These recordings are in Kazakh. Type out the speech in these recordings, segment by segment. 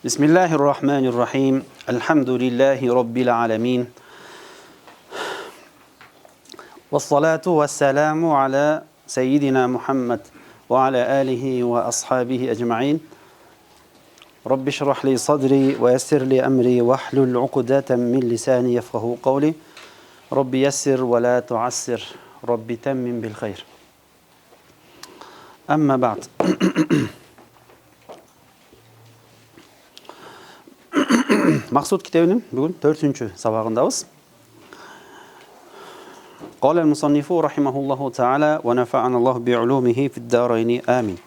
Bismillahirrahmanirrahim. Elhamdülillahi Rabbil alemin. Vessalatu vesselamu ala seyyidina Muhammed ve ala alihi ve ashabihi ecma'in. Rabbi şrah li sadri ve yessir li emri ve hlul ukdeten min lisani yefkahu kavli. Rabbi yessir ve la tuassir. Rabbi temmim bil hayr. Amma ba'd. Maqsud kitabının bugün 4-cü sabağındayız. قال المصنف رحمه الله تعالى ونفعنا الله بعلومه في الدارين آمين.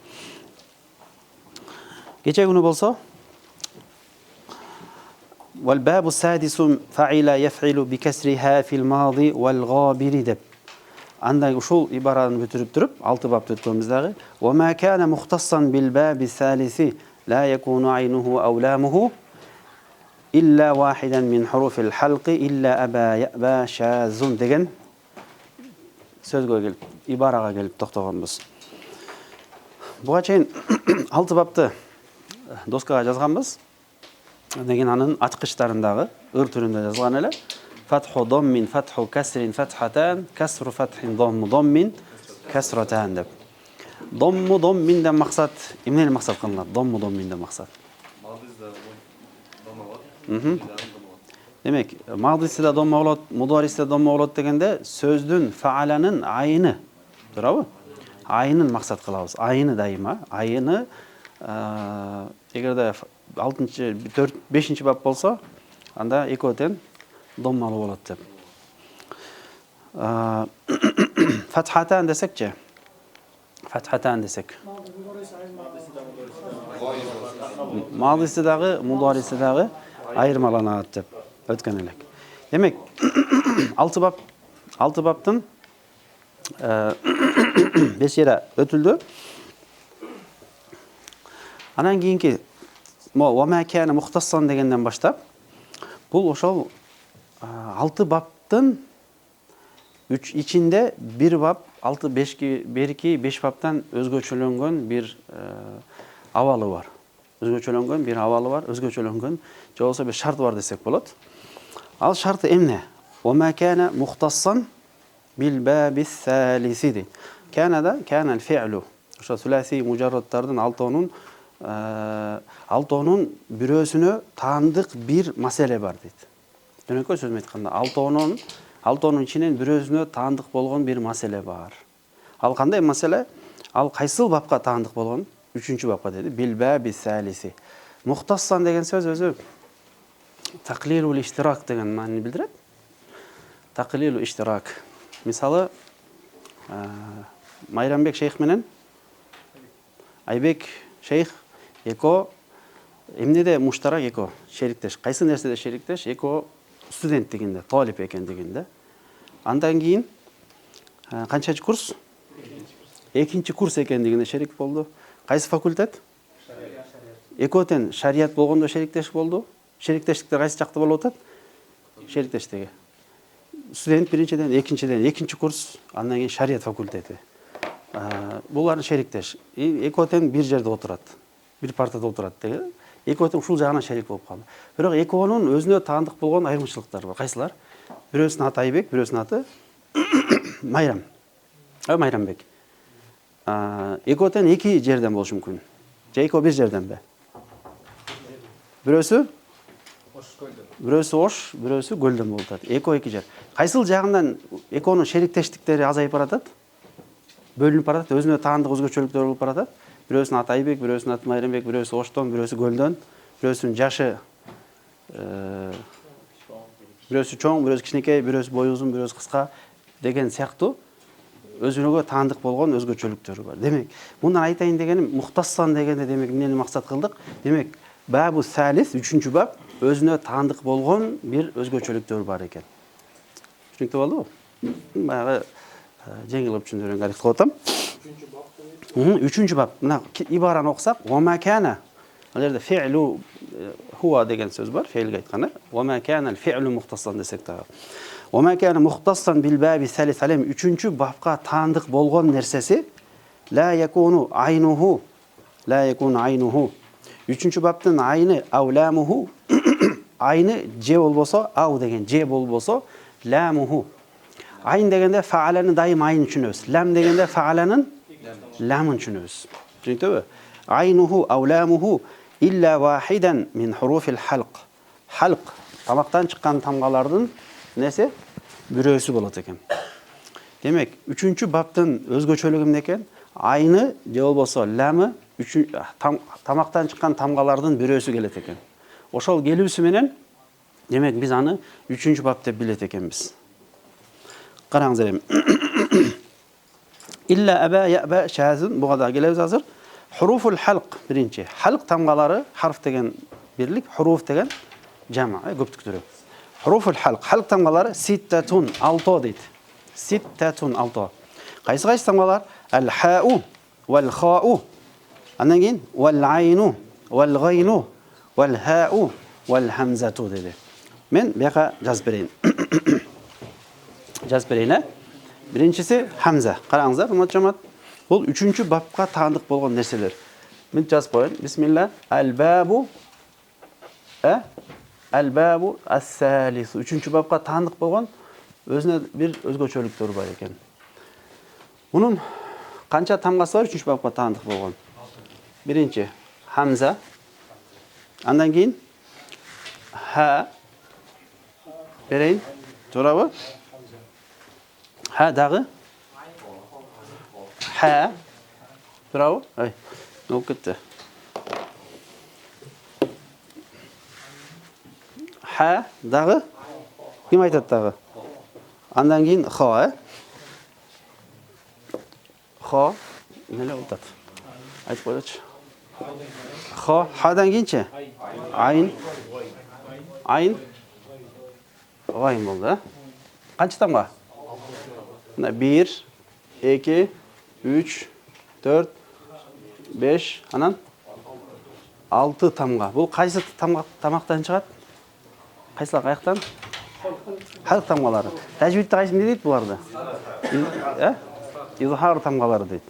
Geçen günü bolsa والباب السادس فعل يفعل بكسرها في الماضي والغابر dep. Anda uşul ibaranı bitirip durup 6 bab tuttuğumuzdağı وما كان مختصا بالباب الثالث لا يكون عينه أو لامه İlla vahiden min hurufil halqi illa aba ya'ba şazun degen sözgө gelip, ibaraga gelip toktogонбуз. Буга чейин 6 бапты доскага жазганбыз. Деген анын ачкычтарындагы ыр түрүндө жазган эле. Фатху доммин, фатху касрин, фатхатан, касру фатхин, домму доммин, касратан деп. Домму домминден максат, эмнени максат кылынат? Домму домминден максат. Demek, mağdisi de domma olat, mudarisi de domma olat degende sözdün, faalanın ayını, durabı? Ayının maksat kılavuz. Ayını daima. Ayını, eğer de 6-cı, 5-ci bab bolsa, anda ekoten dommalı olat dep. Fathatan desekçe. Fathatan desek. Mağdisi dağı, mudarisi dağı ayırmalanat dep ötken elek. Demek 6 baptın 5 yere ötüldü. Anan keyinki وَمَا كَانَ مُخْتَصًّا degenden başlap bu oşol 6 baptın içinde bir bab 5 baptan özgöçölөнгөн bir avalı var. Özgöçölөнгөн bir havalı var, özgöçölөнгөн же болсо bir şart var desek bolat. Al şartı emne? وَمَا كَانَ مُخْتَصًّا بِالْبَابِ الثَّالِثِ Kana'da kana'l fi'lu. Şu sülasi mujarratlardan altonun bürösünü tanıdık bir mesele var deydi. Dönekö söz aytkanda altonun içinen bürösünü tanıdık bolgon bir mesele var. Al kanday mesele? Al kaysıl babka tanıdık bolgon? 3-cü babka dedi. Bilbabi salisi. Muhtassan degen söz özü taklilul iştirak degen manini bildiret. Taklilul iştirak. Misalı Mayranbek şeyh menen Aybek şeyh eko emnede muştarak eko şerikteş. Kaysı nersede şerikteş? Eko student degende, talip eken degende. Andan keyin kançacı kurs? 2-ci kurs eken degende şerik boldu. Kaysı fakultet? Ekoten şariat болгондо şerikteş boldu. Şerikteşlikte kaysı çaktı bolup atat? Şerikteştigi. Student birinciden, 2-ci kurs, andan keyin şariat fakulteti. Булар şerikteş. Ekoten bir jerde oturat. Bir partada oturat degi. Ekoten ушул жагынан şerik болуп калды. Бирок экөөнүн өзүнө таандык болгон айырмачылыктары бар. Кайсылар? Бирөөсүнүн аты Айбек, бирөөсүнүн аты Майрам. Майрамбек. Ekoten 2 жерден болушу мүмкүн. Же эко bir жерден бе? Бирөөсү Ош, бирөөсү Көлдөн болуп атат. Эко 2 жер. Кайсыл жагынан экөөнүн шериктештиктери азайып баратат? Бөлүнүп баратат, өзүнө таандык өзгөчөлүктөр болуп баратат. Бирөөсүнүн аты Айбек, бирөөсүнүн аты Майрамбек, бирөөсү Оштон, бирөөсү Көлдөн, бирөөсүнүн жашы бирөөсү чоң, бирөөсү кичинекей, бирөөсү бою узун, бирөөсү кыска деген сыяктуу өзүнөгө таандык болгон өзгөчөлүктөрү бар. Демек, мындан айтайын дегеним мухтассан дегенде демек эмнени максат кылдык? Демек, бабу салис 3-cü баб өзүнө таандык болгон бир өзгөчөлүктөр бар экен. Түшүнүктүү болдубу? Баягы жеңил түшүндүргөнгө аракет кылып атам. 3-cü баб. Мына ибараны окусак, وما كان ал жерде фи'лу хуа деген сөз бар, фе'илге айтканда. وما كان الفعل مختصا десек дагы. وما كان مختصا بالباب الثالث علم 3-cü babka taandык болгон нерсеси لا يكون عينه Üçüncü baptın ayni avlamuhu ayni ce bolboso, av degen ce bolboso, lamuhu. Ayın degende faalanın daim ayın düşünөбүз. Lam degende faalanın lamın düşünөбүз. Түшүнүктүбү? Aynuhu avlamuhu illa vahiden min hurufil halq. Halq тамактан чыккан тамгалардын несе бирөөсү болот экен. Демек, üçüncü баптын өзгөчөлүгү эмне экен? Айны же болбосо ламы тамактан чыккан тамгалардын бирөөсү келет экен. Ошол келүүсү менен демек биз аны üçüncü бап деп билет экенбиз. Караңыздар эми. Илля аба яба шазын буга да келебиз азыр. Huruful halq birinci. Halq tamgaları harf degen birlik, huruf degen cama, köptük türü. Huruful halq. Halq tamgaları sittatun, alto deydi. Sittatun, alto. Qaysı tamgalar? El-ha'u, vel-kha'u. Andan keyin vel-aynu, vel-gaynu, vel-ha'u, vel-hamzatu dedi. Men bu yoqqa жазып берейин. Жазып берейин. Birinchisi hamza. Qarаңыздар, ummatjamat. Бұл üçüncü бапқа таандык болгон нерселер. Мен жазып коеюн. Бисмилlah. Al-babu al-babu as-salis. Üçüncü бапқа таандык болгон өзүнө бир өзгөчөлүктөр бар экен. Мунун канча тамгасы бар üçüncü бапқа таандык болгон? Биринчи хамза. Андан кийин ha берейин. Туурабы? Ha дагы ha. Bravo. Ay. Ne oldu gitti? Ha dağı. Kim aytат dağı? Andan keyin ha. Ha. Nele oldu? Aytып koydaçı. Ha'dan keyinçi? Ayn. Ayn. G'ayn bo'ldi. Qancha tamga? 1 2 3 4 5 anan 6 tamga. Бұл қайсы тамақтан шығады? Қайсылар қаяқтан? Халық тамгалары. Тәжвидте қайсы не дейді бұларды? Изхар тамгалары дейді.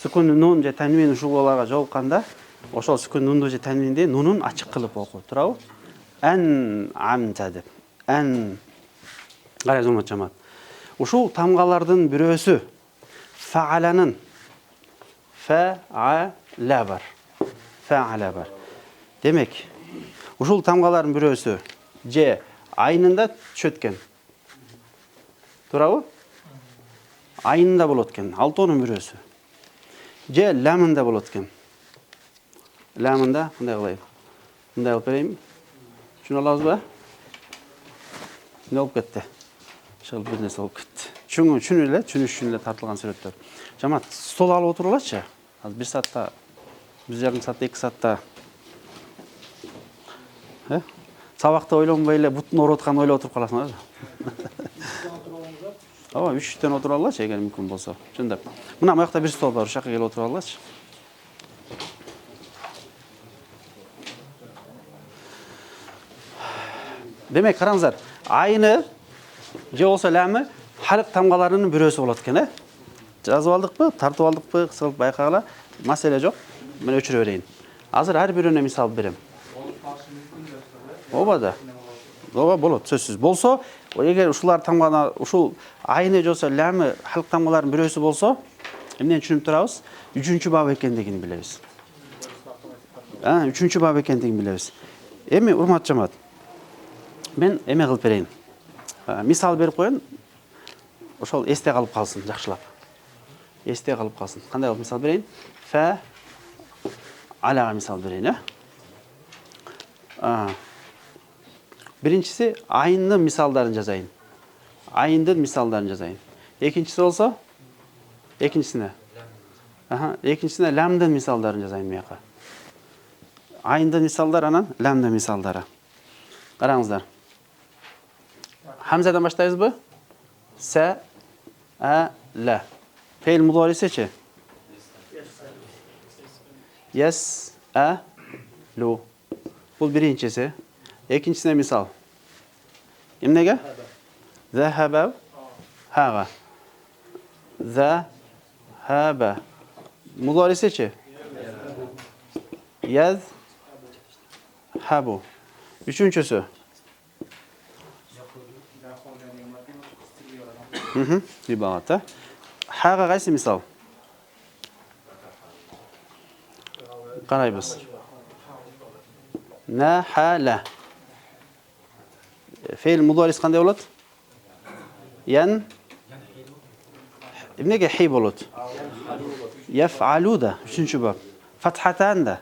Сүкүн нун же тәнвин ушуларга жолукканда, ошол сүкүн нунду же тәнвинде нунун ачык кылып окуу. Туурабы? Ан амта деп. Ан гаразумат жамат. Ушул тамгалардын бирөөсү фааланын фаала бар. Фаала бар. Демек, ушул тамгалардын бирөөсү же айнында түшөт экен. Туурабы? Айнында болот экен. Алтоонун бирөөсү. Же ламында болот экен. Ламында кандай кылайын? Мындай кылып берейинби? Түшүнө алабызбы? Не болуп кетти? Шыл бир нерсе болуп кетти. Түшүнүү эле, түшүнүш үчүн эле тартылган сүрөттөр. Жамаат, стол алып отурулачы. Азыр 1 саатта, 1,5 саатта, 2 саатта. Сабакта ойлонбой эле бутун ооруп атканын ойлоп отуруп каласыңар. Ооба, 3-төн отуруп алгачы, эгер мүмкүн болсо. Чындап. Мына буякта бир стол бар, ушул жака келип отуруп алгачы. Демек, караңыздар, айны же болсо ламы халык тамгаларынын бирөөсү болот экен, Жазып алдыкпы, тартып алдыкпы, кыска байкагыла. Маселе жок. Мен өчүрө берейин. Азыр ар бирөөнө мисал берем. Ооба да. Ооба болот, сөзсүз. Болсо, эгер ушулар тамгана, ушул айны же болсо ламы халык тамгаларынын бирөөсү болсо, эмнени түшүнүп турабыз? 3-чү бап экендигин билебиз. 3-чү бап экендигин билебиз. Эми урмат жамаат. Мен эме кылып берейин. Мисал берип коеюн. Ошол эсте калып калсын, жакшылап. Эсте калып калсын. Кандай кылып мисал берейин? Фа алага мисал берейин, Биринчиси айындын мисалдарын жазайын. Айындын мисалдарын жазайын. Экинчиси болсо, экинчисине ламдын мисалдарын жазайын буяка. Айындын мисалдар анан ламдын мисалдары. Караңыздар. Хамзадан баштайбызбы? Са ла. Фейл мудорисечи? Yes lu. Бул биринчиси. Экинчисине мисал. Эмнеге? Захаба хага. Захаба. Мудорисечи? Yazhaba. Ha bu. Üçüncüsü. Ribaata. Haga qaysi misal? Qaraymiz. Nahala. Fe'l mudoris qanday bo'ladi? Yan nimaga hi bo'ladi? Yaf'aluda, 3-bob. Fathatanda.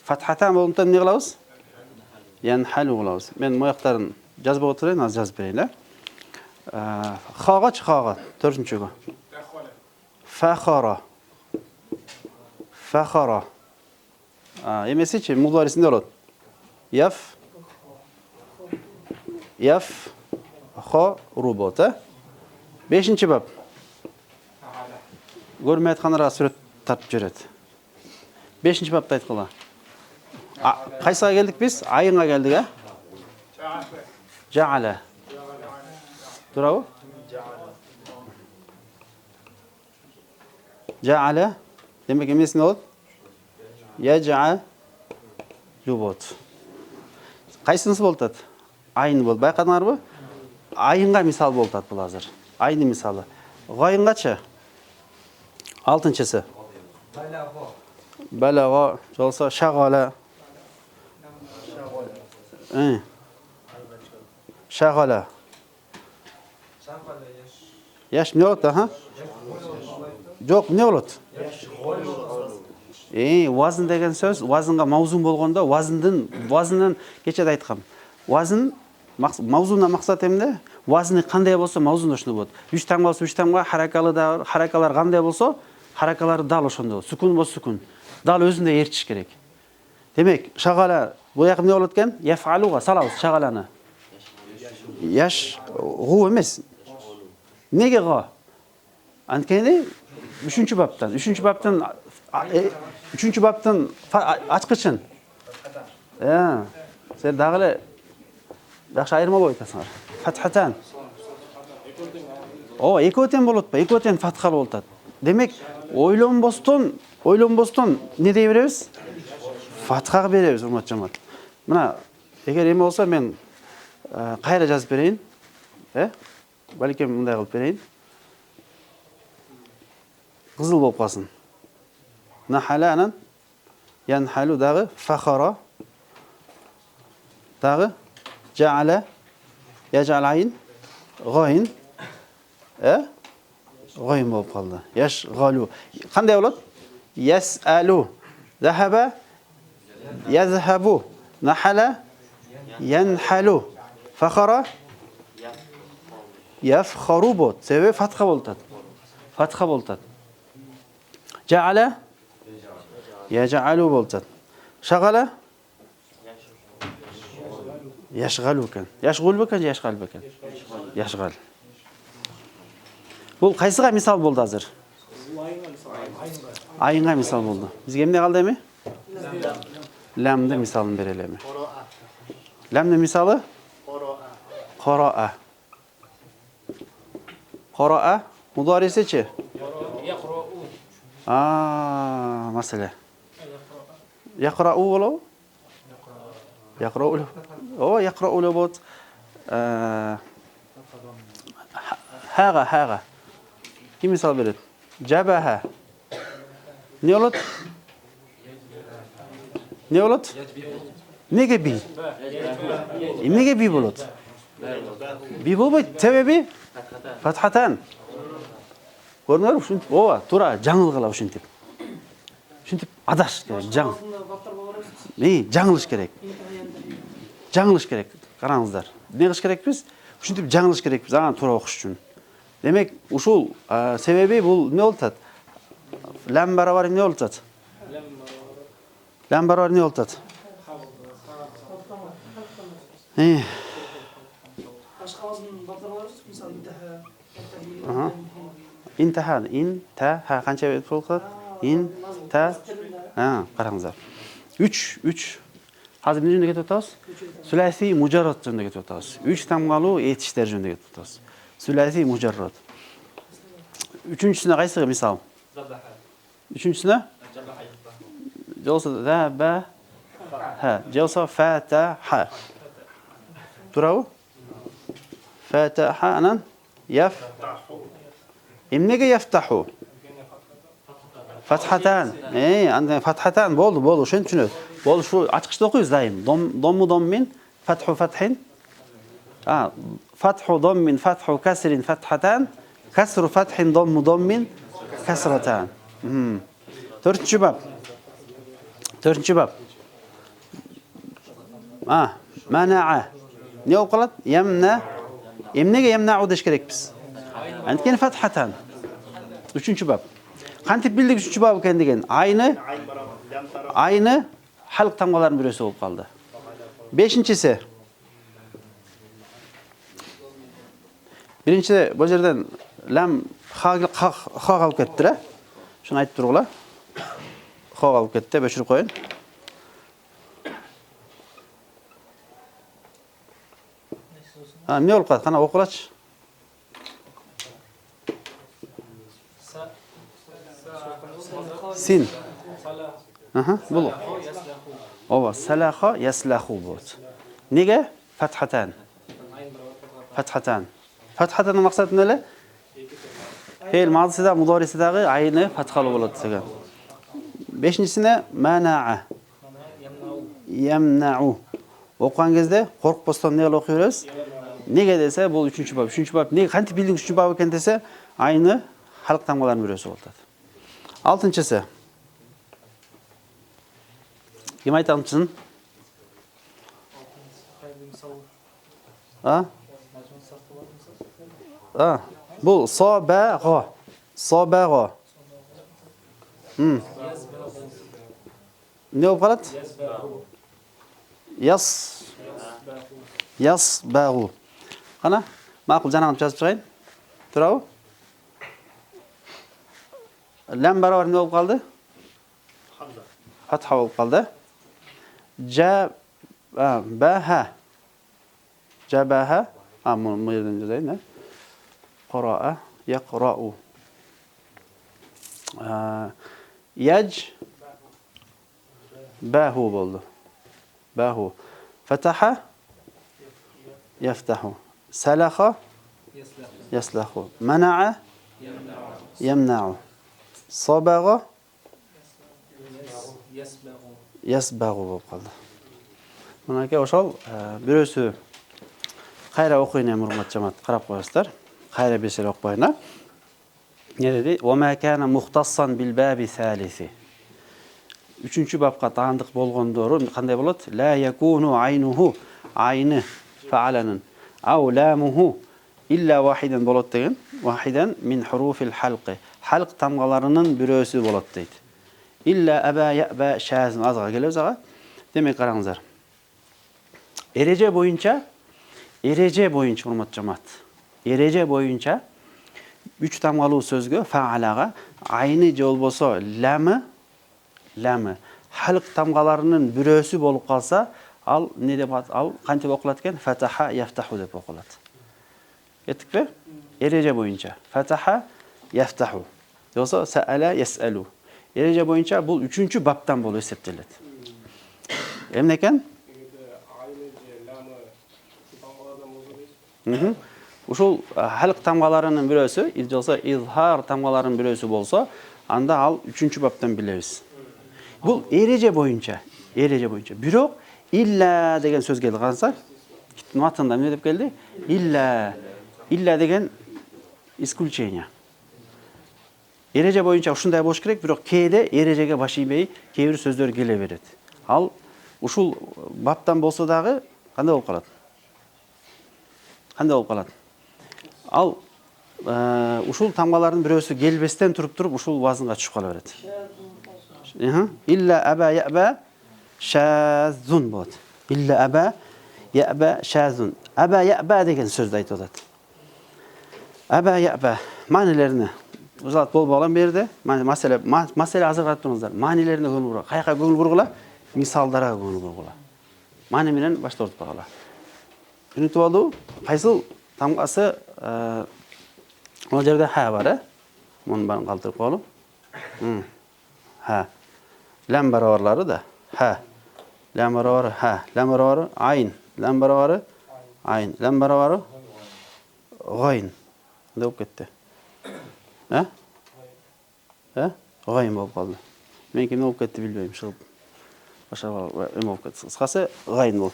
Fathatan bo'lganda nima qilamiz? Yanhalu qilamiz. Men moyoqlarini jazba o'tirayin, hozir jazb beraylar. Xog'ach xog'a, 4-go. Fakhara. Fakhara. Emasichi mudoris nima bo'ladi? Yaf robota. 5-bob. Ko'rmayotganlar surat topib beradi. 5-bobda aytqala. Qaysiga keldik biz? Ayinga keldik, a? Ja'ala. To'g'rimi? Ja'ala. Demak, emasi nima bo'ldi? Yaj'alu bo'ldi. Qaysinisi bo'ladi? Ayn bo'ldi. Bayqadinglarmi? Ayinga misol bo'ladi bu hozir. Ayni misoli. G'oyingachi? 6-chisi. Balag'o, bo'lsa shag'ala. Shag'ala. Yash nima bo'ladi, ha? Yo'q, nima bo'ladi? Vazn degan so'z, vaznga mavzun bo'lganda, vazndan kechada aytdim. Vazn mavzundan maqsad endi, vazni qanday bo'lsa, mavzunda shunday bo'ladi. 3 tam bo'lsa, 3 tamga harakalar qanday bo'lsa, harakalar dal o'shanda. Sukun bo'lsa, sukun. Dal o'zinde eritish kerak. Demak, shag'ala bu yoqda nima bo'lar ekan? Yaf'aluga salamiz shag'alani. Yash g'u emas. Nega g'o? Ankayni 3-bobdan. 3-bobdan ochqichin. Sen dag'ili yaxshi ayirma bo'ytasan. Fathatan. Ekoten bo'ladi. Ekoten fatha bo'ladi. Demak, o'ylanboston ne deyveramiz? Fatha beramiz, hurmat jamoat. Mana agar nima bo'lsa men qayerga yozib berayin? Balkim bunday qilib berayin. Qizil bo'lib qolsin. Nahalanan yanhalu dag'i fakhara dag'i ja'ala yaj'al ayn g'oyin g'oyin bo'lib qoldi. Yashghalu. Qanday bo'ladi? Yas'alu. Zahaba yazhabu. Nahala yanhalu. Fakhara yafkharu bo'ldi. Sebebi fatha bo'ldi. Fatha bo'ldi. Ja'ala yaj'alu bo'ldi. Shag'ala yashghalu ekan. Yashg'ul ekan, yashg'al ekan. Yashg'al. Bu qaysiga misol bo'ldi hozir? Ayinga misol bo'ldi. Bizga nima qaldimi? Lamda misolini beraylikmi? Lamda misoli? Qara'a. Qara'a mudorisichi? Masala. Yaqra'u bo'lav? Yaqra'u. Yaqra'u bo'ldi. Haga. Kim misol beradi? Jabaha. Ne bo'ladi? Ne bo'ladi? Nega bi? Nega bi bo'ladi? Bi bo'lmaydi. Sababi fathatan. Ko'rinadi shunday. To'ra jangil qilib shunday. Shunday adash kerak, jang. Janglish kerak. Janglish kerak. Qarangizlar. Ne qilish kerak biz? Shunday janglish kerak biz, ana to'ra o'qish uchun. Demak, ushul sababi bu nima bo'ladi? Lam barobar nima bo'ladi? Lam barobar nima bo'ladi? Intaha qancha bo'ladi? Qarangizlar. 3 hozir nima joyga ketib o'tamiz? Sulasi mujarrad joyga ketib o'tamiz. 3 tamg'alu etishlar joyga ketib o'tamiz. Sulasi mujarrad. 3-chisini qaysiga misol? Zabaha. 3-chisini? Bo'lsa zaba ha. Je olsa fataha. Turabı? Fataha anan emnege yaftahu? Fathatan. Anda fathatan boldu, boldu. Şunu düşünüyoruz. Boldu şu açıkçada okuyuz daim. Dommu dommin, fathu fathin. Fathu dommin, fathu kasrin, fathatan. Kasru fathin, dommu dommin, kasratan. Dördüncü bab. Dördüncü bab. Mana'a. Ne okulat? Yemna. Emnege yemna'u deş gerek biz. Antkeni fathatan. Üçüncü bab. Kantip bildik üçüncü bab eken degen. Aynı halk tamgaların birisi olup kaldı. Beşincisi. Birincisi bu yerden lam ha alıp kettir. Şunu aytып turgula. Ha alıp ketdi, beşirip koyun. Ne olup kaldı? Kana okulaç. Sin. Bulu. Ova salaha yaslahu bot. Nege? Fathatan. Fathatan. Fathatanın maksadı nele? Fe'l madisida, mudarisidagi ayni fathalı bo'ladi degan. Beshinchisine mana'a. Yamna'u. O'qigan кезде qo'rqmasdan ne o'qiymiz? Nega desa, bu 3-bab. 3-bab ne qanday bilding 3-bab ekan desa, ayni xalq tamg'alarining birisi bo'ladi. 6-chisi. Kim aytamisin? Bu sabagha. Sabagha. Ne bo'lib qoladi? Yasbahu. Qana? Ma'qul janagini yozib chiqayin. Turabı? Lam barobar ne bo'lib qoldi? Hamza. Fatha bo'lib qoldi. Jabaha. Jabaha. Bu yerdan yozayin. Qara'a, yaqra'u. Bahu bo'ldi. Bahu. Fataha yaftahu. Salaha yaslahu. Mana'a yamna'u. Sabagha yasbaghu bo'lib qoldi. Mana aka o'shal birisi qayra o'qiyni ham hurmat jamoat qarab qo'yasizlar. Qayra besel o'qiyna. Ne dedi? "Wa ma kana muxtassan bil babi salisi." 3-babga taalluq bo'lgandori qanday bo'ladi? La yakunu aynuhu ayni fa'alanun aw lamuhu illa wahidan bo'ladi degan. Wahidan min hurufil halqi. Halq tamg'alarining birisi bo'ladi deydi. İlla aba ya'ba shazm azga kelamiz aga. Demek qarangizlar. Erece boyunca hurmat jamoat. Erece boyunca 3 tamg'alu so'zga fa'alaga ayni jol bo'lsa lami halq tamg'alarining birisi bo'lib qolsa, al ne deb al qancha o'qiladi ekan? Fataha yaftahu deb o'qiladi. Yetdikmi? Erece boyunca fataha yaftahu. Yo'sa sa'ala yas'alu. Erece boyunca bu 3-babdan bo'lib hisoblanadi. Emne ekan? Uşul halq tamg'alarining birisi, yo'sa izhar tamg'alarining birisi bo'lsa, anda al 3-babdan bilamiz. Bu erece boyunca. Biroq illa degan so'z keldi qarasa, matnda nima deb keldi? Illa degan исключение. Erece boyunca ушундай болуш керек, бирок кээде эрежеге башыйбай, кээ бир сөздөр келе берет. Ал ушул баптан болсо дагы кандай болуп калат? Ал ушул тамгалардын бирөөсү келбестен туруп ушул вазынга түшүп кала берет. Illa aba ya'ba shazun болот. Illa aba ya'ba shazun. Aba ya'ba деген сөздү айтып атат. Aba ya'ba маанилерине узат болбогон берди. Маселе азыр карап туруңуздар. Маанилерине көңүл бургула. Каяка көңүл бургула? Мисалдарга көңүл бургула. Маани менен баштап тургула. Түнүктү болду. Кайсыл тамгасы ол жерде ха бар, Муну барын калтырып коелу. Ха. Лам барабарлары да ха. Lam baravarı ha. Lam baravarı ayn. Lam baravarı ayn. Lam baravarı gayn. Ne olub ketdi? Ha? Ha? Gayn bolup kaldı. Menki ne olub ketdi bilbeyim. Çıgıp başa em olub ketdi. Kısası gayn bol.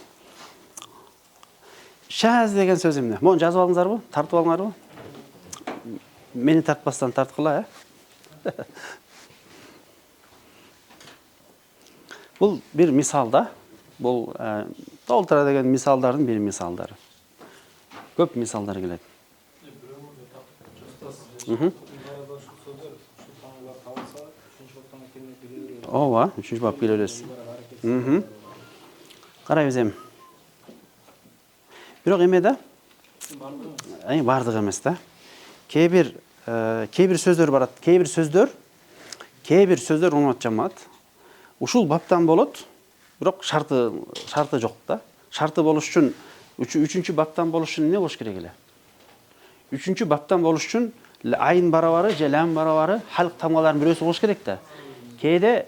Şaz деген söz emne? Mon жазып алыңыздарбы? Тартып алыңарбы? Meni tartpasdan tartkıla ya. Bu bir misalda, bu Doltara деген misalların bir misalları. Köp misallar geledi. Ova, üçüncü bab gele beresi. Qarай безем. Бирок эмеде бардык эмес да. Кейбир сөздөр барат. Кейбир сөздөр урмат жамаат. Ушул баптан болот. Бирок шарты жок да. Шарты болуш үчүн үчүнчү баптан болуш үчүн эмне болуш керек эле? Үчүнчү баптан болуш үчүн айын барабары же лам барабары халык тамгаларынын бирөөсү болуш керек да. Кээде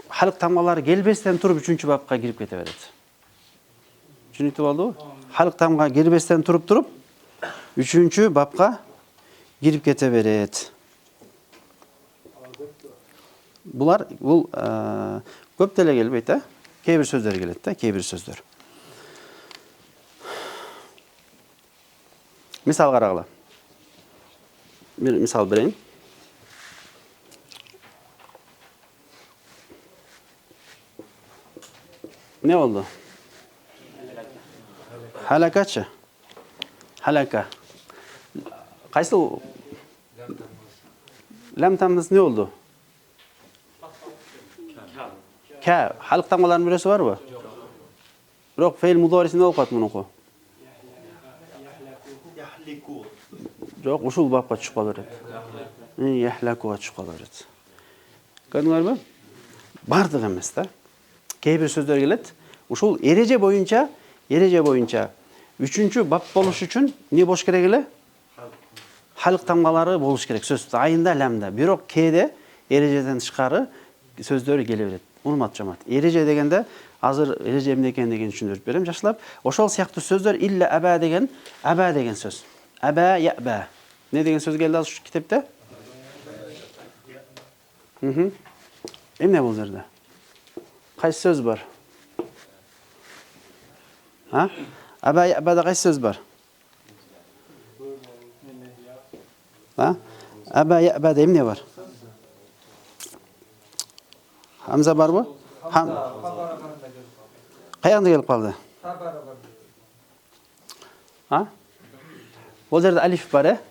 халык тамгалары келбестен туруп үчүнчү бапка кирип кете берет. Түшүнүктүү болдубу? Халык тамга келбестен туруп үчүнчү бапка кирип кете берет. Бул көп деле келбейт, а? Кейбир сөздөр келет да, кейбир сөздөр. Мисал карагыла. Bir misal vereyim. Ne oldu? Halakaçı. Halaka. Qaysı lam tamız ne oldu? Ka. Halk tamgalarının birisi var mı? Yok, feil mudorisi ne olqat bunu oku? Yok, uşul babqa çıkıp kalır edi. Yahlakuga çıkıp kalır edi. Gördüңөр mü? Bardık emes da. Кейбір сөздөр келет. Ушул эреже боюнча үчүнчү бап болуш үчүн не болуш керек эле? Халык тамгалары болуш керек. Сөз айында ламда. Бирок кээде эрежеден тышкары сөздөр келе берет. Урмат жамаат. Эреже дегенде азыр эреже эмне экендигин түшүндүрүп берем жакшылап. Ошол сыяктуу сөздөр илля аба деген сөз. Аба яба. Ne деген söz geldi az şu kitapta? Ne bu zerde? Kaç söz var? Ha? Abada kaç söz var? Ha? Abada ne var? Hamza var mı? Kayanda gelip kaldı? Ha? O zerde alif var ya?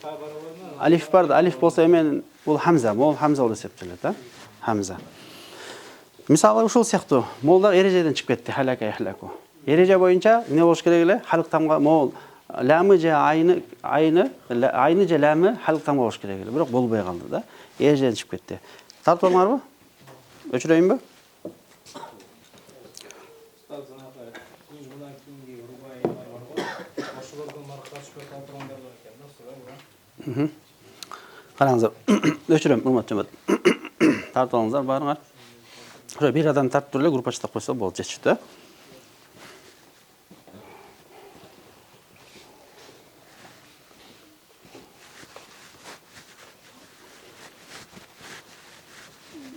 Alif var da alif bolsa hemen bul hamza, mol hamza ol eseptiler da. Hamza. Misalı uşul siyaqtı. Molda erejeden çıkıp ketdi. Halaka yahlaku. Ereje boyunca ne boluş керек эле? Halıq tamga mol lamı je ayını je lamı halıq tamga boluş керек эле. Bирок bolbay kaldı da. Erejeden çıkıp ketdi. Tartып alыңарбы? Өчүрөйүнбү? Qarаңыздар. Өчүрөм, урмат жамаат. Тартып алыңыздар, барыңар. Ошо бир адам тартып туруп эле группачтап койсо болот, жетишти.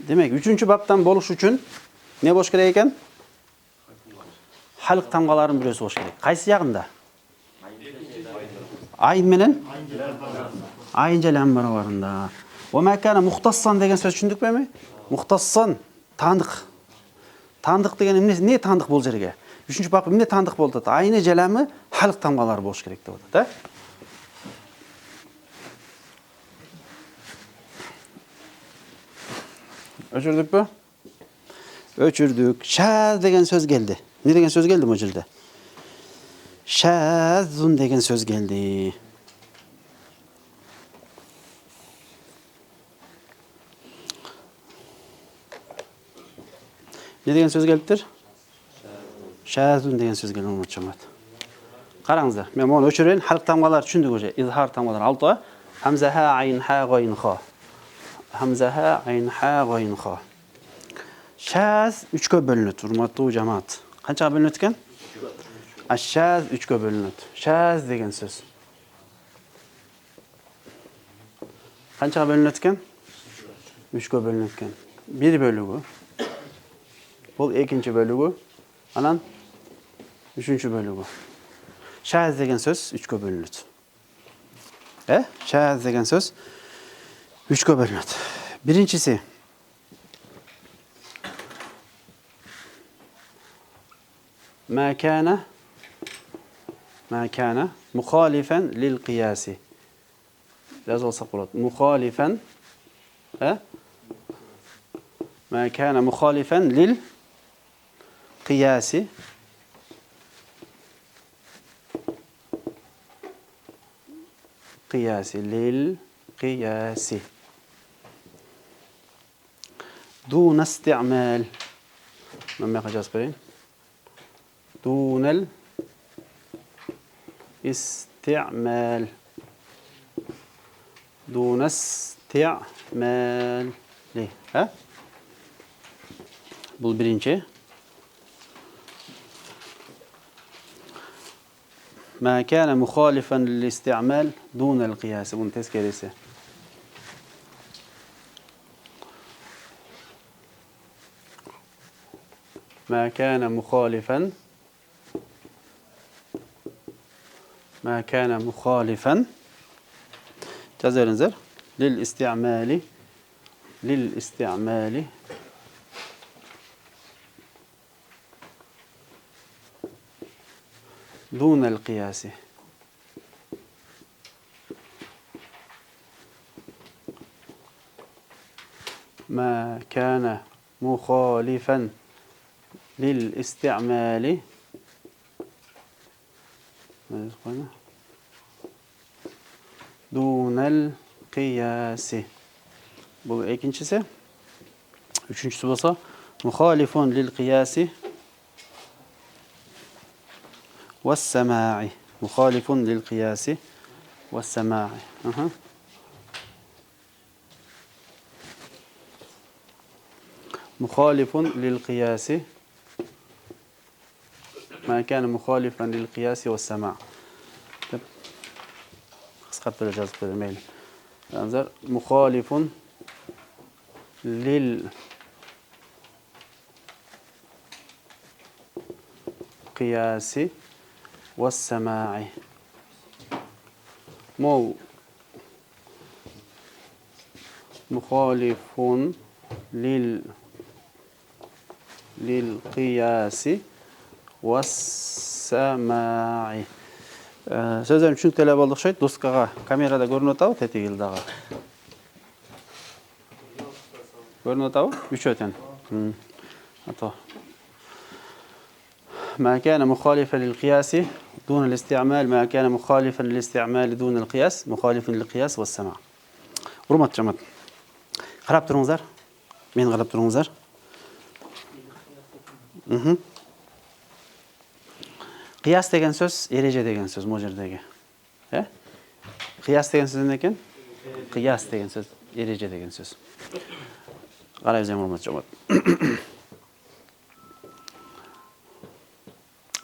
Демек, үчүнчү баптан болуш үчүн не болуш керек экен? Халык тамгаларынын бирөөсү болуш керек. Кайсы жагында? Айын менен? Айын же лам барабарында. О макана мухтассан деген сөз түшүндүкпү эми? Мухтассан тандык. Тандык деген эмне тандык бул жерге? Үчүнчү бап эмне тандык болуп атат? Айыны же ламы халык тамгалары болуш керек деп атат, Өчүрдүкпү? Өчүрдүк. Шаз деген сөз келди. Не деген сөз келди бул жерде? Шазун деген сөз келди. Ne деген сөз келиптир? Шазун деген сөз келген урмат жамаат. Караңыздар, мен мону өчүрөйүн, халык тамгалары түшүндүк уже. Изхар тамгалары алты. Хамза ха айын ха гайын ха. Hamza ha, ayn ha, gayn ha. Şaz üçkö bölünөт, урматтуу жамаат. Qanchaga bölünөт экен? Aşşaz 3'e bölünöt. Şaz деген söz. Qanchaga bölünöt экен? 3'e bölünöt экен. Bir bölügü. Бұл екінші bölügü. Анан üçüncü bölügü. Şaz деген söz 3'e bölünöt. Şaz деген söz 3'e bölünöt. Birincisi ما كان مخالفا للقياس. Yazılsak bulat. Muhalifan ما كان مخالفا للقياس للقياس دون استعمال ما يخجز برين دون الاستعمال دون استعمال Бұл birinci. ما كان مخالفا للاستعمال دون القياس. Bunun tezkeresi. ما كان مخالفا جزء للاستعمال دون القياس ما كان مخالفا للاستعمال دون القياس. Bu ikincisi. Üçüncüsü olsa muhalifun lil kıyasi والسماع. مخالف للقياس والسماع. مخالف للقياس ما كان مخالفا للقياس والسماع. قسقط بالجاز بالميل. انظر مخالف للقياس والسماع. مخالف للقياس والسماع. Sözlerin çünkü болдық шойт. Доскаға камерада көрініп отау, тетігілдағы. Көрініп отау? Үш өтен. ما كان مخالفا للقياس دون الاستعمال ما كان مخالفا للاستعمال دون القياس مخالف للقياس والسماع. Урмат жамат. Қарап тұрыңыздар. Мен қарап тұрыңыздар. Qiyas деген сөз, ереже деген сөз бұл жердегі. Qiyas деген сөз не екен? Qiyas деген сөз, ереже деген сөз. Қарай өзем урмат жамат.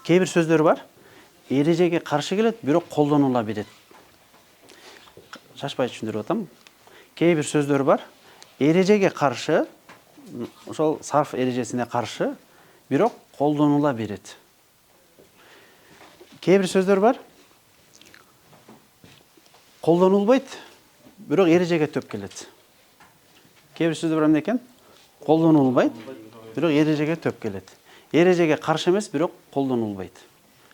Кейбір сөздер бар, ережеге қаршы келеді, бирок қолданыла береді. Шашпай түсіндіріп атам. Кейбір сөздер бар, ережеге қаршы, ошол сарф ережесіне қаршы, бирок қолданыла береді. Кейбір сөздер бар, қолданылбайды, бирок ережеге төп келеді. Кейбір сөздер бар екен, қолданылбайды, бирок ережеге төп келеді. Ережеге қаршы емес, бирок қолданылбайды.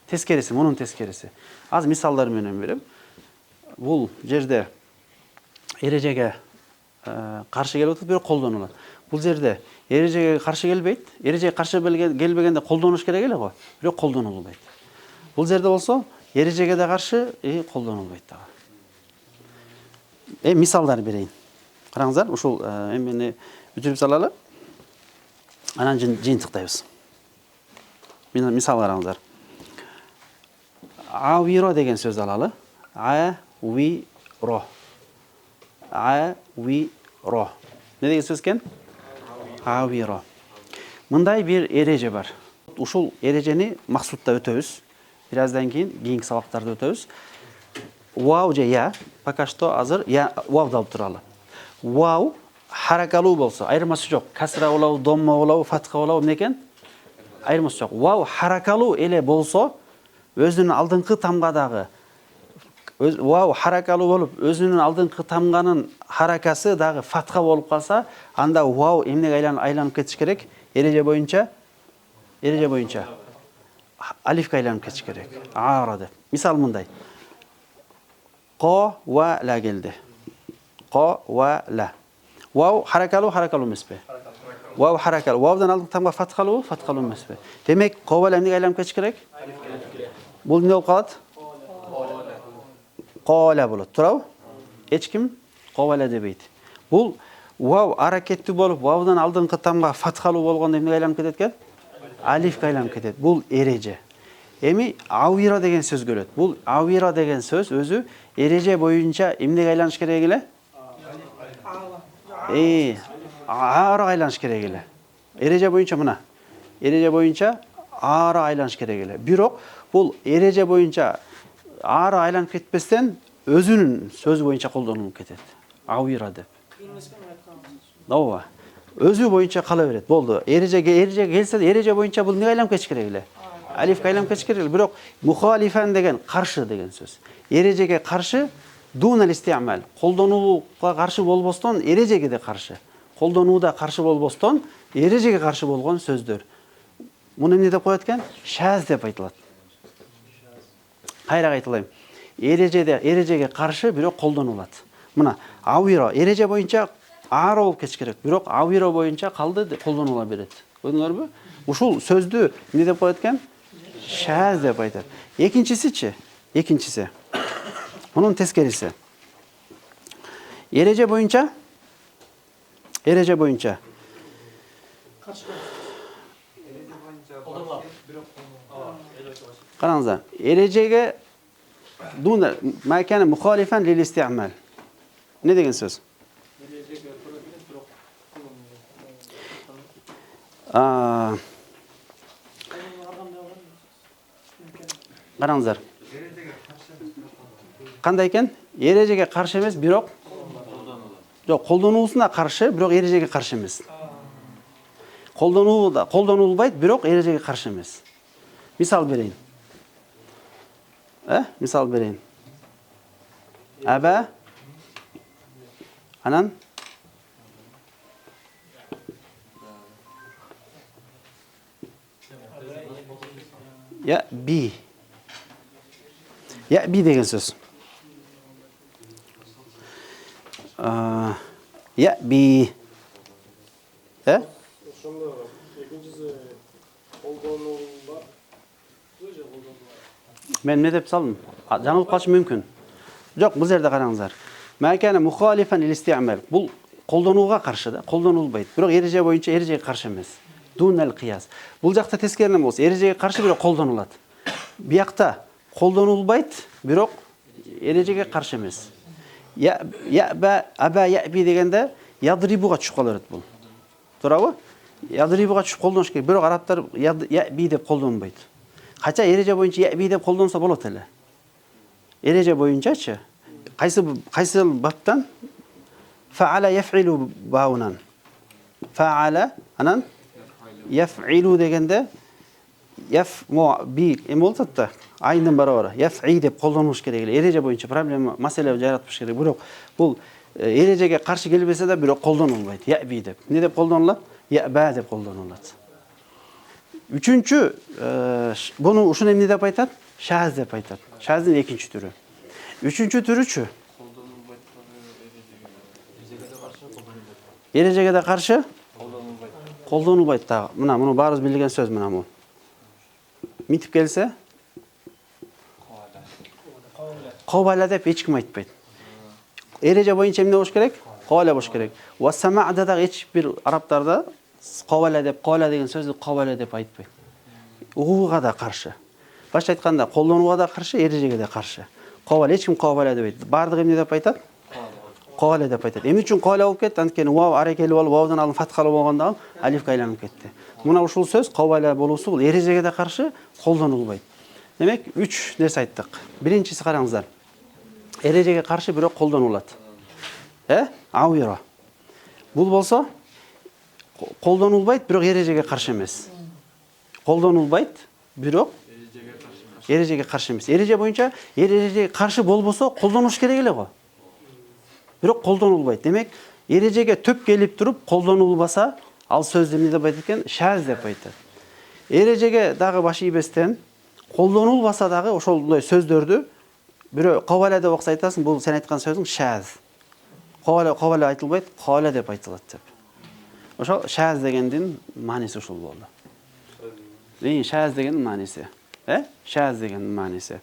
Тескересі, мұның тескересі. Аз мисалдар менен берем. Бұл жерде ережеге қаршы келіп отыр, бирок қолданылады. Бұл жерде ережеге қаршы келбейді. Ережеге қаршы келбегенде қолданыш керек эле го, бирок қолданылбайды. Бұл жерде болсо ережеге де қаршы, қолданылбайды. Мисалдар берейин. Қараңыздар, ушул эмени бүтүрүп салалы. Анан жыйынтыктайбыз. Мисал қараңыздар. Авиро деген сөз алалы. Авиро. Авиро. Не деген сөз екен? Авиро. Мындай бір ереже бар. болот. Ушул эрежени максутта өтөбүз. Бираздан кийинки сабактарда өтөбүз. Вау же я, пока что азыр я вауды алып туралы. Вау харакалуу болсо, айырмасы жок. Касра болобу, домма болобу, фатха болобу, эмне экен? Айырмасы жок. Вау харакалуу эле болсо, өзүнүн алдыңкы тамгадагы вау харакалуу болуп, өзүнүн алдыңкы тамганын харакасы дагы фатха болуп калса, анда вау эмнеге айланып кетиш керек? Эреже боюнча алифке айланып кетиш керек. Ара деп. Мисал мындай. Ко ва ла келди. Ко ва ла. Вау харакалуу эмеспи? Вау харакалуу. Ваудан алдыңкы тамга фатхалуу эмеспи? Демек, ко ва ла эмнеге айланып кетиш керек? Бул эмне болуп калат? Кола болот. Туурабы? Эч ким ковала дебейт. Бул вау аракеттүү болуп, ваудан алдыңкы тамга фатхалуу болгондо эмнеге айланып кетет экен? Алифке айланып кетет. Бул эреже. Эми ауира деген сөз келет. Бул ауира деген сөз өзү эреже боюнча эмнеге айланыш керек эле? Ара айланыш керек эле. Эреже боюнча мына. Эреже боюнча ара айланыш керек эле. Бирок бул эреже боюнча ара айланып кетпестен өзүнүн сөз боюнча колдонулуп кетет. Ауира деп. Ооба. Өзү боюнча кала берет. Болду. Эрежеге келсе, эреже боюнча бул эмнеге айланып кетиш керек эле? Алифке айланып кетиш керек эле. Бирок мухалифан деген каршы деген сөз. Эрежеге каршы дунал истиамал. Колдонууга каршы болбостон эрежеге де каршы. Колдонууда каршы болбостон эрежеге каршы болгон сөздөр. Муну эмне деп коет экен? Шаз деп айтылат. Кайра айтылайм. Эрежеге каршы бирок колдонулат. Мына ауира эреже боюнча ара болуп кетиш керек. Бирок ауира боюнча калды колдонула берет. Көрдүңөрбү? Ушул сөздү эмне деп коет экен? Шаз деп айтат. Экинчиси. Мунун тескериси. Эреже боюнча караңыздар. Эрежеге дуна макана мухалифан лил истиамал. Не деген сөз? Караңыздар. Кандай экен? Эрежеге каршы эмес, бирок жок, колдонуусуна каршы, бирок эрежеге каршы эмес. Колдонулбайт, бирок эрежеге каршы эмес. Мисал берейин. Мисал берейин. Аба анан я би деген сөз. Я би. Ошондо экинчиси колдонуулар. Мен не деп салдым? Жаңылып калышы мүмкүн. Жок, бул жерде караңыздар. Макана мухалифан лил истиамал. Бул колдонууга каршы да, колдонулбайт. Бирок эреже боюнча эрежеге каршы эмес. Дунал кыяс. Бул жакта тескеринен болсо, эрежеге каршы бирок колдонулат. Биякта колдонулбайт, бирок эрежеге каршы эмес. Аба яби дегенде ядрибуга түшүп кала берет бул. Туурабы? Ядрибуга түшүп колдонуш керек. Бирок арабтар яби деп колдонбойт. Кача эреже боюнча яби деп колдонсо болот эле. Эреже боюнчачы кайсы баптан фаала яфилу баунан. Фаала анан яфилу дегенде би эме болот да, айнын барабары. Яфи деп колдонуш керек эле. Эреже боюнча проблема, маселе жаратпыш керек. Бирок бул эрежеге каршы келбесе да бирок колдонулбайт. Яби деп. Не деп колдонулат? Яба деп колдонулат. Үчүнчү, буну ушуну эмне деп айтат? Шаз деп айтат. Шаздын экинчи түрү. Үчүнчү түрүчү? Эрежеге да каршы колдонулбайт да. Мына муну баарыбыз билген сөз мына бул. Митип келсе? Ковала деп эч ким айтпайт. Эреже боюнча эмне болуш керек? Ковала болуш керек. Ва самаъда да эч бир арабтарда ковала деп, ковала деген сөздү ковала деп айтпайт. Угууга да каршы. Башка айтканда, колдонууга да каршы, эрежеге да каршы. Ковала эч ким ковала деп айтпайт. Бардыгы эмне деп айтат? Ковала деп айтат. Эмне үчүн ковала болуп кетти? Анткени вау аракелүү болуп, ваудан алын фатхалуу болгондо алифке айланып кетти. Мына ушул сөз кабайла болуусу бул эрежеге да каршы колдонулбайт. Демек, 3 нерсе айттык. Биринчиси караңыздар. Эрежеге каршы бирок колдонулат. Ауйро. Бул болсо колдонулбайт, бирок эрежеге каршы эмес. Колдонулбайт, бирок эрежеге каршы эмес. Эреже боюнча эрежеге каршы болбосо колдонуш керек эле го. Бирок колдонулбайт. Демек, эрежеге төп келип туруп колдонулбаса, ал сөздү эмне деп айтат экен? Шаз деп айтат. Эрежеге дагы баш ийбестен колдонулбаса дагы ошолдой сөздөрдү бирөө кабайла деп окса айтасың, бул сен айткан сөзүң шаз. Кабайла айтылбайт, кабайла деп айтылат деп. Ошол шаз дегендин мааниси ушул болду. Шаз дегендин мааниси. Шаз дегендин мааниси.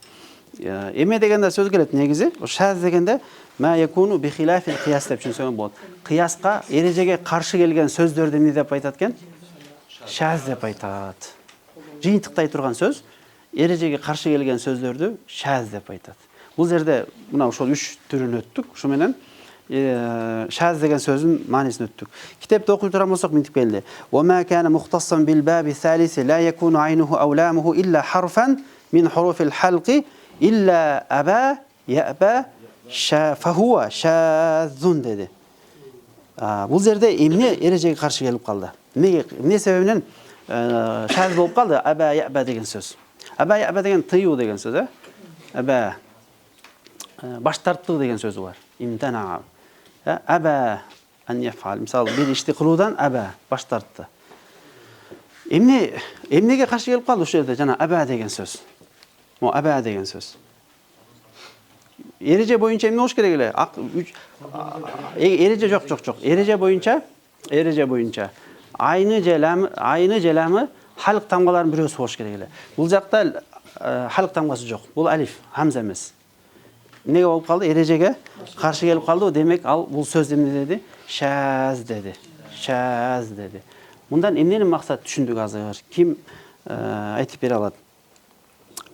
Эме дегенде сөз келет негизи. Шаз дегенде ма якуну би хилафил кыяс деп түшүнсөң болот. Кыяска, эрежеге каршы келген сөздөрдү эмне деп айтат экен? Шаз деп айтат. Жыйынтыктай турган сөз эрежеге каршы келген сөздөрдү шаз деп айтат. Бул жерде мына ошол 3 түрүн өттүк. Ушу менен шаз деген сөзүн маанисин өттүк. Китепти окуй турган болсок мынтип келди. Ва ма кана мухтассан бил баби салиси ла якуну айнуху аw lamuhu illa harfan min hurufil halqi illa aba ya'ba fa huwa shazun dedi. Бул жерде эмне эрежеге каршы келип калды? Эмне себебинен шаз болуп калды? Аба яба деген сөз. Аба яба деген тыюу деген сөз, Аба баш тарттуу деген сөзү бар. Имтана. Аба ан яфал. Мисалы, бир ишти кылуудан аба баш тартты. Эмнеге каршы келип калды ушул жерде? Жана аба деген сөз. Мо аба деген сөз. Эреже боюнча эмне болуш керек эле? Эреже жок. Эреже боюнча айны желамы халык тамгаларынын бирөөсү болуш керек эле. Бул жакта халык тамгасы жок. Бул алиф, хамза эмес. Эмнеге болуп калды? Эрежеге каршы келип калды. Демек, ал бул сөз эмне деди? Шаз деди. Шаз деди. Мындан эмненин максаты түшүндүк азыр? Ким айтып бере алат?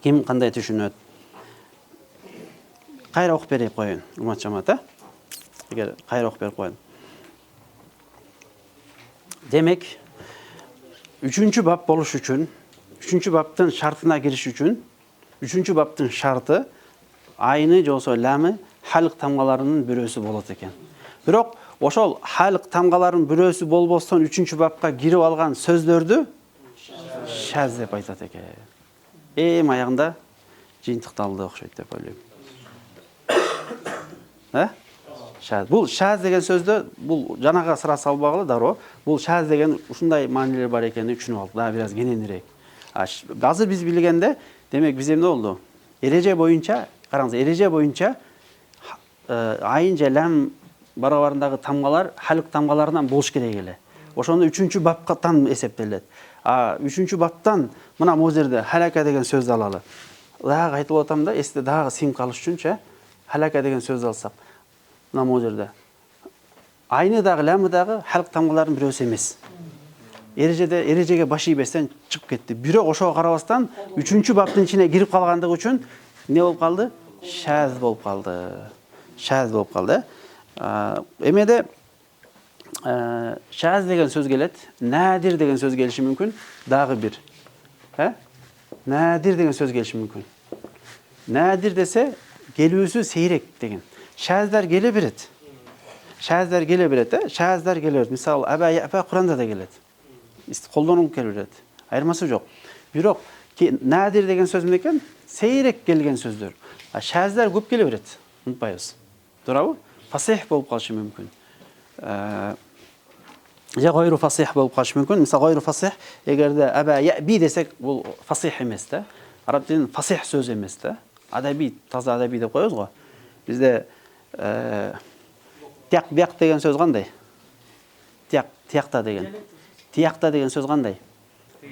Ким кандай түшүнөт? Кайра окуп берейик коюн, урмат жамаат, Эгер кайра окуп берип коюн. Демек, 3-чү бап болуш үчүн, 3-чү баптын шартына кириш үчүн, 3-чү баптын шарты айны жолсо ламы халык тамгаларынын бирөөсү болот экен. Бирок ошол халык тамгаларынын бирөөсү болбостон 3-чү бапка кирип алган сөздөрдү шаз деп айтат экен. Аягында жыйынтыкталды окшойт деп ойлойм. Шаз. Бул шаз деген сөздө бул жанага сыра салбагылы дароо. Бул шаз деген ушундай маанилер бар экенин түшүнүп алдык. Да бир аз кененирээк. Азыр биз билгенде, демек биз эмне болду? Эреже боюнча, караңыз, эреже боюнча айын же лам барабарындагы тамгалар халык тамгаларынан болуш керек эле. Ошондо 3-чү баптан эсептелет. 3-чү баптан мына бул жерде халака деген сөздү алалы. Дагы айтып атам да, эсте дагы сим калыш үчүнчү халака деген сөздү алсак. Мына бул жерде айны дагы ламы дагы халык тамгаларынын бирөөсү эмес. Эрежеге баш ийбестен чыгып кетти. Бирок ошого карабастан 3-чү баптын ичине кирип калгандыгы үчүн эмне болуп калды? Шаз болуп калды. Шаз болуп калды. Эмеде шаз деген сөз келет, надир деген сөз келиши мүмкүн, дагы бир. Надир деген сөз келиши мүмкүн. Надир десе келүүсү сейрек деген. Шаздар келе берет. Шаздар келе берет, Шаздар келе берет. Мисалы, аба япа Куранда да келет. Колдонуп келе берет. Айырмасы жок. Бирок надир деген сөз эмне экен? Сейрек келген сөздөр. Шаздар көп келе берет. Унутпайбыз. Туурабы? Фасих болуп калышы мүмкүн. Же гойру фасих болуп калышы мүмкүн. Мисалы, гойру фасих, эгерде аба яби десек, бул фасих эмес да. Араб тилинин фасих сөз эмес да. Адаби, таза адаби деп коебуз го. Бизде тияк деген сөз кандай? Тиякта деген. Тиякта деген сөз кандай?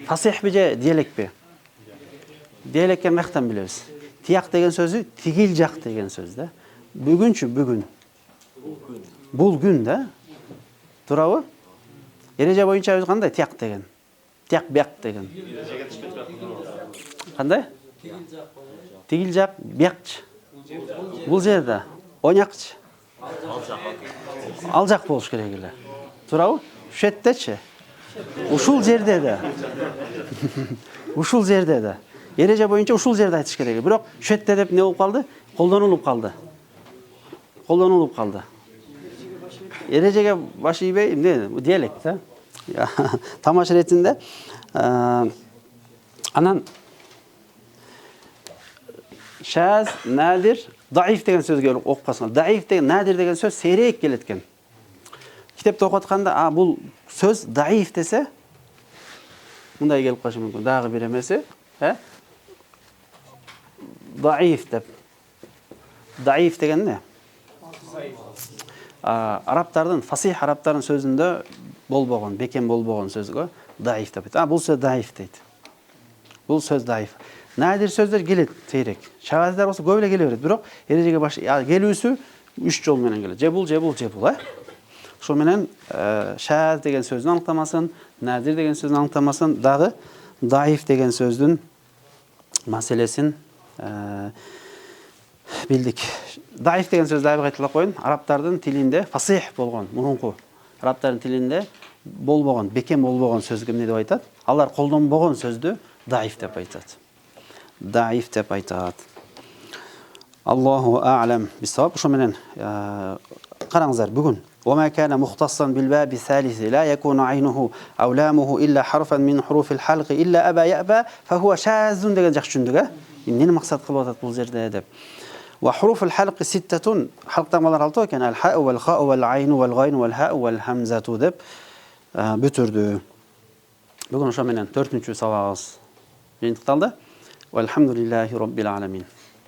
Фасих же диалектпи? Диалектке каяктан билебиз? Тияк деген сөзү тигил жак деген сөз да. Бүгүнчү, бүгүн. Бул күн да. Туурабы? Эреже боюнча өзү кандай? Тияк деген. Тияк деген. Кандай? Тигил жак, бякчы. Бул жерде оñакчы. Алжак болуш керек эле. Туурабы? Ушеттечи. Ушул жерде да. Ушул жерде да. Эреже боюнча ушул жерде айтыш керек. Бирок шетте деп не болуп калды? Колдонулуп калды. Колдонулуп калды. Эрежеге баш ийбей, эмне диалект да. Тамаш иретинде. Анан шаз, надир, даиф деген сөзгө окуп калсаңар. Даиф деген, надир деген сөз сейрек келет экен. Китепте окуп атканда, бул сөз даиф десе, мындай келип калышы мүмкүн. Дагы бир эмеси, даиф деп. Даиф деген не? Арабтардын, фасих арабтардын сөзүндө болбогон, бекем болбогон сөзгө даиф деп айтат. Бул сөз даиф дейт. Бул сөз даиф. Надир сөздөр келет сейрек. Шагаздар болсо көп эле келе берет. Бирок эрежеге баш келүүсү 3 жол менен келет. Же бул, Ошол менен шаз деген сөздүн аныктамасын, надир деген сөздүн аныктамасын, дагы даиф деген сөздүн маселесин билдик. Даиф деген сөз дагы кайталап коеюн. Арабтардын тилинде фасих болгон, мурунку арабтардын тилинде болбогон, бекем болбогон сөзгө эмне деп айтат? Алар колдонбогон сөздү даиф деп айтат. Даиф деп айтат. Аллаху а'лам бисаваб. Ошо менен караңыздар бүгүн وما كان مختصا بالباب الثالث لا يكون عينه أو لامه إلا حرفا من حروف الحلق إلا أبا يأبى فهو شاذ деген жакшы түшүндүк, эмнени максат кылып атат бул жерде деп. وحروف الحلق ستة حلقтамалар 6 экен. الحاء والخاء والعين والغين والهاء والهمزة деп бүтүрдү. Бүгүн ошо менен 4-сабагыбыз жыйынтыкталды. والحمد لله رب العالمين.